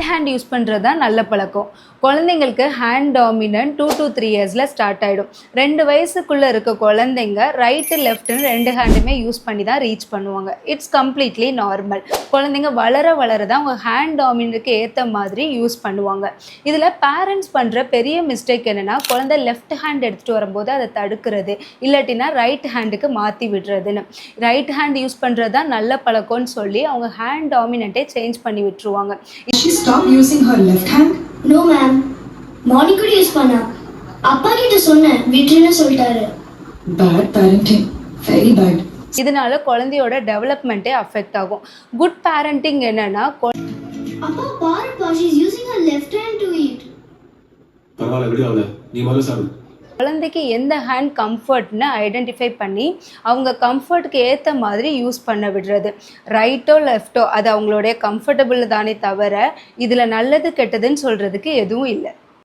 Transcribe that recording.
Hand use பண்ணுறது தான் நல்ல பழக்கம். குழந்தைங்களுக்கு ஹேண்ட் டாமினன்ட் 2 to 3 இயர்ஸில் ஸ்டார்ட் ஆகிடும். 2 வயசுக்குள்ளே இருக்க குழந்தைங்க ரைட்டு லெஃப்ட்டுன்னு 2 ஹேண்டுமே யூஸ் பண்ணி தான் ரீச் பண்ணுவாங்க. It's completely normal. குழந்தைங்க வளர தான் அவங்க ஹேண்ட் டாமினன்ட்க்கு ஏற்ற மாதிரி யூஸ் பண்ணுவாங்க. இதில் பேரண்ட்ஸ் பண்ணுற பெரிய மிஸ்டேக் என்னென்னா, குழந்தை லெஃப்ட் ஹேண்ட் எடுத்துகிட்டு வரும்போது அதை தடுக்கிறது, இல்லாட்டினா ரைட் ஹேண்டுக்கு மாற்றி விடுறதுன்னு. ரைட் ஹேண்ட் யூஸ் பண்ணுறது தான் நல்ல பழக்கம்னு சொல்லி அவங்க ஹேண்ட் டாமினன்ட்டே சேஞ்ச் பண்ணி விட்டுருவாங்க. She stopped using her left hand? No ma'am. Morning could use பண்ணா. அப்பா கிட்ட சொன்னேன், விட்டுன்னு சொல்லிட்டாரு. Bad parenting. Very bad. இதனால குழந்தையோட டெவலப்மெண்ட்டே அஃபெக்ட் ஆகும். குட் பேரண்டிங் என்னன்னா, அப்பா பாருப்பா, she is using her left hand to eat. பரவாயில்ல விடு அவளை, நீ முதல்ல சாப்பிடு. குழந்தைக்கு எந்த ஹேண்ட் கம்ஃபர்ட்னு ஐடென்டிஃபை பண்ணி அவங்க கம்ஃபர்ட்டுக்கு ஏற்ற மாதிரி யூஸ் பண்ண விடுறது. ரைட்டோ லெஃப்ட்டோ அது அவங்களுடைய கம்ஃபர்டபுள் தானே தவிர இதில் நல்லது கெட்டதுன்னு சொல்கிறதுக்கு எதுவும் இல்லை.